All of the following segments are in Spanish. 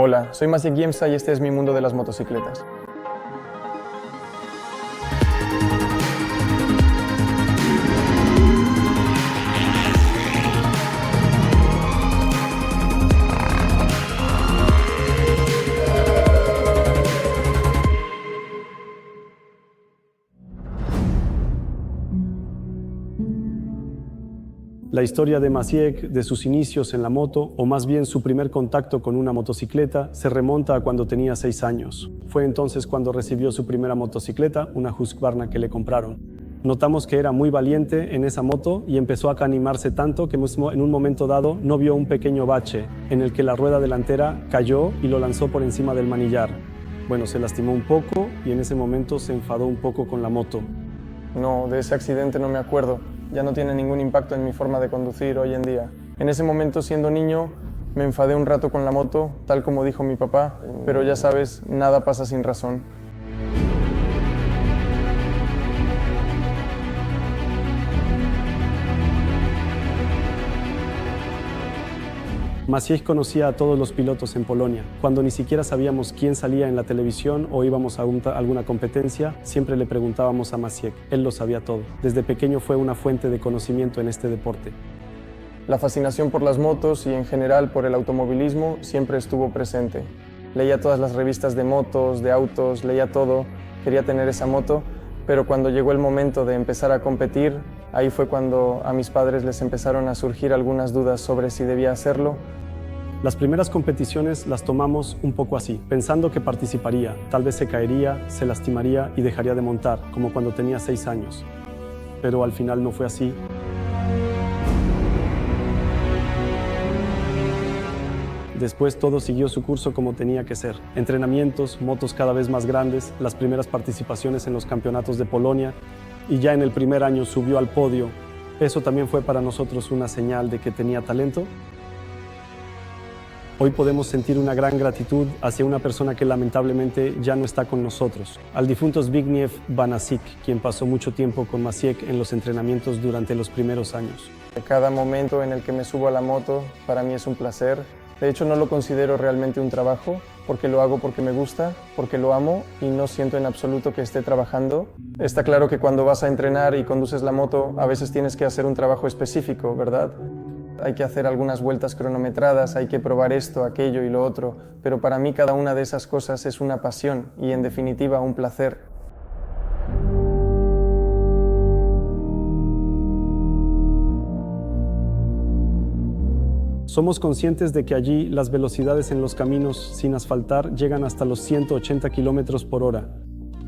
Hola, soy Maciek Giemsa y este es mi mundo de las motocicletas. La historia de Maciek, de sus inicios en la moto, o más bien su primer contacto con una motocicleta, se remonta a cuando tenía 6 años. Fue entonces cuando recibió su primera motocicleta, una Husqvarna que le compraron. Notamos que era muy valiente en esa moto y empezó a animarse tanto que en un momento dado no vio un pequeño bache en el que la rueda delantera cayó y lo lanzó por encima del manillar. Bueno, se lastimó un poco y en ese momento se enfadó un poco con la moto. No, de ese accidente no me acuerdo. Ya no tiene ningún impacto en mi forma de conducir hoy en día. En ese momento, siendo niño, me enfadé un rato con la moto, tal como dijo mi papá, pero ya sabes, nada pasa sin razón. Maciej conocía a todos los pilotos en Polonia. Cuando ni siquiera sabíamos quién salía en la televisión o íbamos a alguna competencia, siempre le preguntábamos a Maciej. Él lo sabía todo. Desde pequeño fue una fuente de conocimiento en este deporte. La fascinación por las motos y en general por el automovilismo siempre estuvo presente. Leía todas las revistas de motos, de autos, leía todo, quería tener esa moto, pero cuando llegó el momento de empezar a competir, ahí fue cuando a mis padres les empezaron a surgir algunas dudas sobre si debía hacerlo. Las primeras competiciones las tomamos un poco así, pensando que participaría. Tal vez se caería, se lastimaría y dejaría de montar, como cuando tenía 6 años. Pero al final no fue así. Después todo siguió su curso como tenía que ser. Entrenamientos, motos cada vez más grandes, las primeras participaciones en los campeonatos de Polonia y ya en el primer año subió al podio. Eso también fue para nosotros una señal de que tenía talento. Hoy podemos sentir una gran gratitud hacia una persona que lamentablemente ya no está con nosotros, al difunto Zbigniew Banasik, quien pasó mucho tiempo con Maciek en los entrenamientos durante los primeros años. Cada momento en el que me subo a la moto para mí es un placer. De hecho, no lo considero realmente un trabajo, porque lo hago porque me gusta, porque lo amo y no siento en absoluto que esté trabajando. Está claro que cuando vas a entrenar y conduces la moto, a veces tienes que hacer un trabajo específico, ¿verdad? Hay que hacer algunas vueltas cronometradas, hay que probar esto, aquello y lo otro, pero para mí cada una de esas cosas es una pasión y en definitiva un placer. Somos conscientes de que allí las velocidades en los caminos sin asfaltar llegan hasta los 180 kilómetros por hora.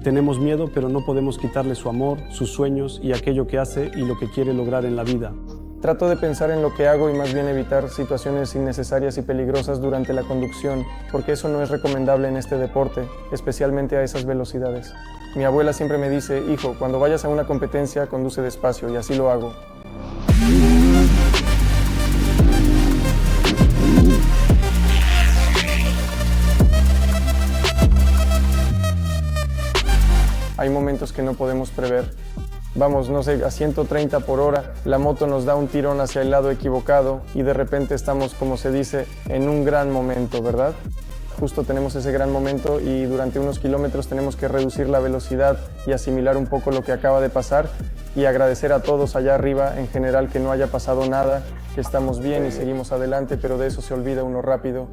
Tenemos miedo, pero no podemos quitarle su amor, sus sueños y aquello que hace y lo que quiere lograr en la vida. Trato de pensar en lo que hago y más bien evitar situaciones innecesarias y peligrosas durante la conducción, porque eso no es recomendable en este deporte, especialmente a esas velocidades. Mi abuela siempre me dice, hijo, cuando vayas a una competencia, conduce despacio, y así lo hago. Hay momentos que no podemos prever. Vamos, no sé, a 130 por hora, la moto nos da un tirón hacia el lado equivocado y de repente estamos, como se dice, en un gran momento, ¿verdad? Justo tenemos ese gran momento y durante unos kilómetros tenemos que reducir la velocidad y asimilar un poco lo que acaba de pasar y agradecer a todos allá arriba en general que no haya pasado nada, que estamos bien y seguimos adelante, pero de eso se olvida uno rápido.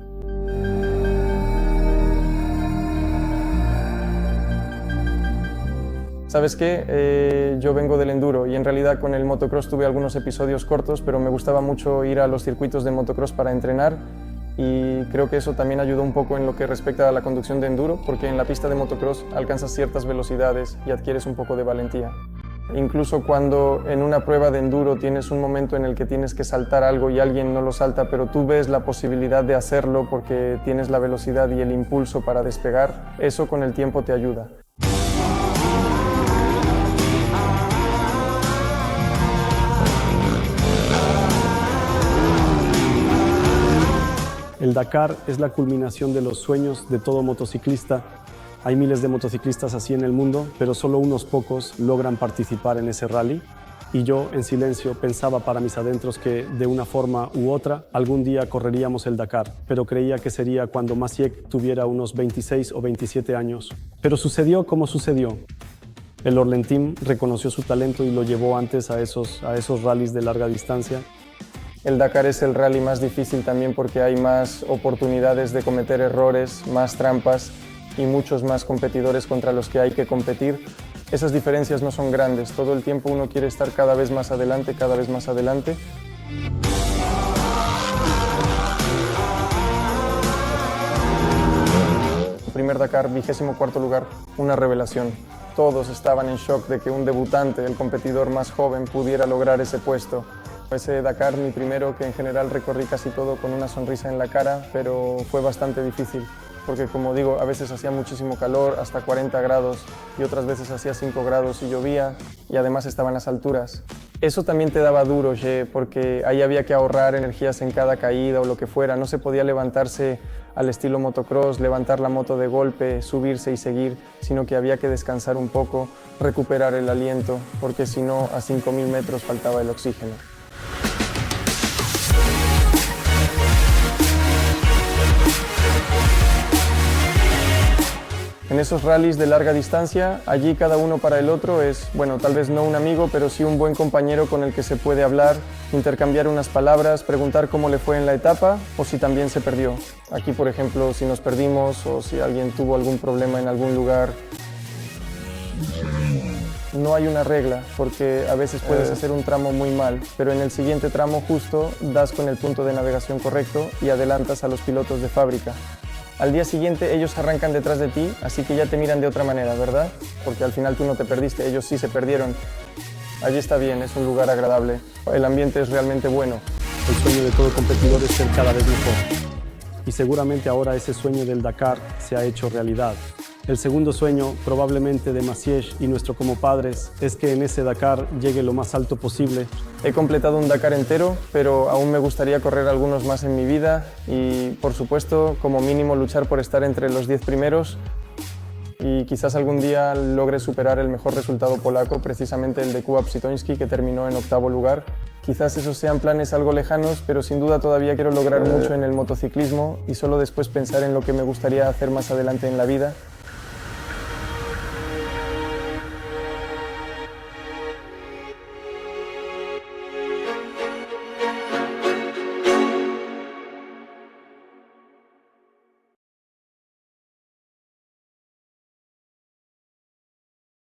¿Sabes qué? Yo vengo del enduro y en realidad con el motocross tuve algunos episodios cortos, pero me gustaba mucho ir a los circuitos de motocross para entrenar y creo que eso también ayudó un poco en lo que respecta a la conducción de enduro, porque en la pista de motocross alcanzas ciertas velocidades y adquieres un poco de valentía. Incluso cuando en una prueba de enduro tienes un momento en el que tienes que saltar algo y alguien no lo salta, pero tú ves la posibilidad de hacerlo porque tienes la velocidad y el impulso para despegar, eso con el tiempo te ayuda. El Dakar es la culminación de los sueños de todo motociclista. Hay miles de motociclistas así en el mundo, pero solo unos pocos logran participar en ese rally. Y yo, en silencio, pensaba para mis adentros que, de una forma u otra, algún día correríamos el Dakar, pero creía que sería cuando Maciej tuviera unos 26 o 27 años. Pero sucedió como sucedió. El Orlen Team reconoció su talento y lo llevó antes a esos rallies de larga distancia. El Dakar es el rally más difícil también porque hay más oportunidades de cometer errores, más trampas y muchos más competidores contra los que hay que competir. Esas diferencias no son grandes, todo el tiempo uno quiere estar cada vez más adelante, cada vez más adelante. El primer Dakar, 24º lugar, una revelación. Todos estaban en shock de que un debutante, el competidor más joven, pudiera lograr ese puesto. Ese Dakar, mi primero, que en general recorrí casi todo con una sonrisa en la cara, pero fue bastante difícil, porque como digo, a veces hacía muchísimo calor, hasta 40 grados, y otras veces hacía 5 grados y llovía, y además estaba en las alturas. Eso también te daba duro, porque ahí había que ahorrar energías en cada caída o lo que fuera, no se podía levantarse al estilo motocross, levantar la moto de golpe, subirse y seguir, sino que había que descansar un poco, recuperar el aliento, porque si no, a 5.000 metros faltaba el oxígeno. En esos rallies de larga distancia, allí cada uno para el otro es, bueno, tal vez no un amigo, pero sí un buen compañero con el que se puede hablar, intercambiar unas palabras, preguntar cómo le fue en la etapa o si también se perdió. Aquí, por ejemplo, si nos perdimos o si alguien tuvo algún problema en algún lugar. No hay una regla, porque a veces puedes hacer un tramo muy mal, pero en el siguiente tramo justo das con el punto de navegación correcto y adelantas a los pilotos de fábrica. Al día siguiente ellos arrancan detrás de ti, así que ya te miran de otra manera, ¿verdad? Porque al final tú no te perdiste, ellos sí se perdieron. Allí está bien, es un lugar agradable, el ambiente es realmente bueno. El sueño de todo competidor es ser cada vez mejor. Y seguramente ahora ese sueño del Dakar se ha hecho realidad. El segundo sueño, probablemente de Maciej y nuestro como padres, es que en ese Dakar llegue lo más alto posible. He completado un Dakar entero, pero aún me gustaría correr algunos más en mi vida y, por supuesto, como mínimo luchar por estar entre los 10 primeros y quizás algún día logre superar el mejor resultado polaco, precisamente el de Kuba Psitoński, que terminó en 8º lugar. Quizás esos sean planes algo lejanos, pero sin duda todavía quiero lograr mucho en el motociclismo y solo después pensar en lo que me gustaría hacer más adelante en la vida.